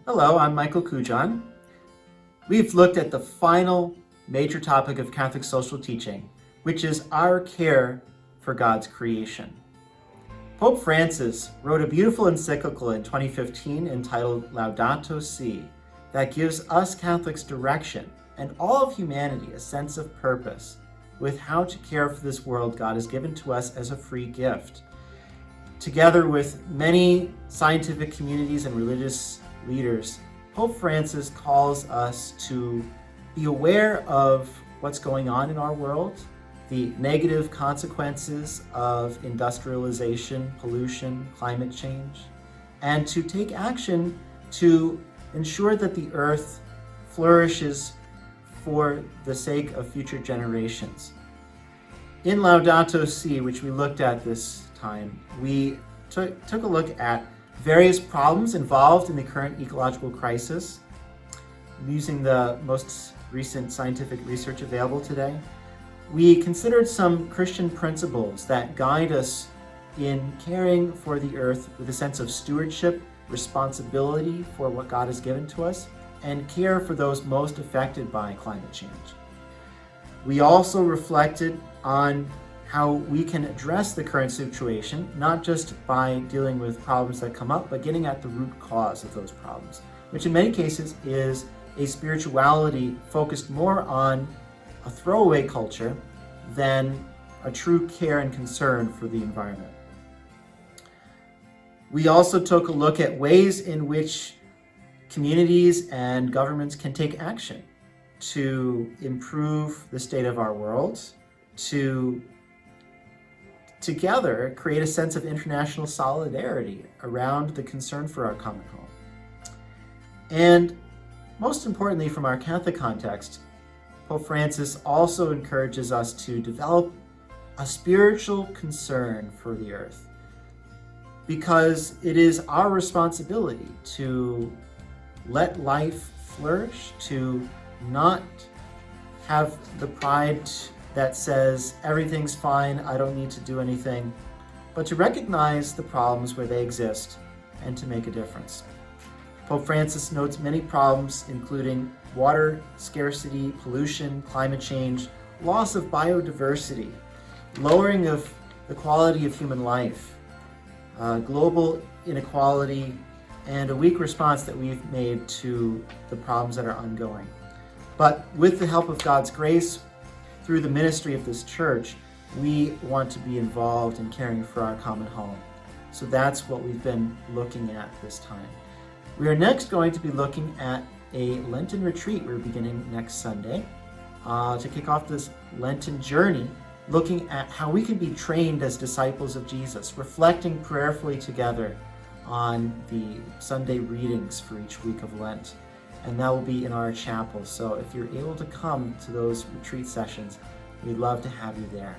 Hello, I'm Michael Kujan. We've looked at the final major topic of Catholic social teaching, which is our care for God's creation. Pope Francis wrote a beautiful encyclical in 2015 entitled Laudato Si that gives us Catholics direction and all of humanity a sense of purpose with how to care for this world God has given to us as a free gift. Together with many scientific communities and religious leaders, Pope Francis calls us to be aware of what's going on in our world, the negative consequences of industrialization, pollution, climate change, and to take action to ensure that the earth flourishes for the sake of future generations. In Laudato Si, which we looked at this time, we took a look at various problems involved in the current ecological crisis, using the most recent scientific research available today. We considered some Christian principles that guide us in caring for the earth with a sense of stewardship, responsibility for what God has given to us, and care for those most affected by climate change. We also reflected on how we can address the current situation, not just by dealing with problems that come up, but getting at the root cause of those problems, which in many cases is a spirituality focused more on a throwaway culture than a true care and concern for the environment. We also took a look at ways in which communities and governments can take action to improve the state of our world, to together create a sense of international solidarity around the concern for our common home. And most importantly, from our Catholic context, Pope Francis also encourages us to develop a spiritual concern for the earth, because it is our responsibility to let life flourish, to not have the pride that says everything's fine, I don't need to do anything, but to recognize the problems where they exist and to make a difference. Pope Francis notes many problems, including water scarcity, pollution, climate change, loss of biodiversity, lowering of the quality of human life, global inequality, and a weak response that we've made to the problems that are ongoing. But with the help of God's grace, through the ministry of this church, we want to be involved in caring for our common home. So that's what we've been looking at this time. We are next going to be looking at a Lenten retreat we're beginning next Sunday to kick off this Lenten journey, looking at how we can be trained as disciples of Jesus, reflecting prayerfully together on the Sunday readings for each week of Lent. And that will be in our chapel. So if you're able to come to those retreat sessions, we'd love to have you there.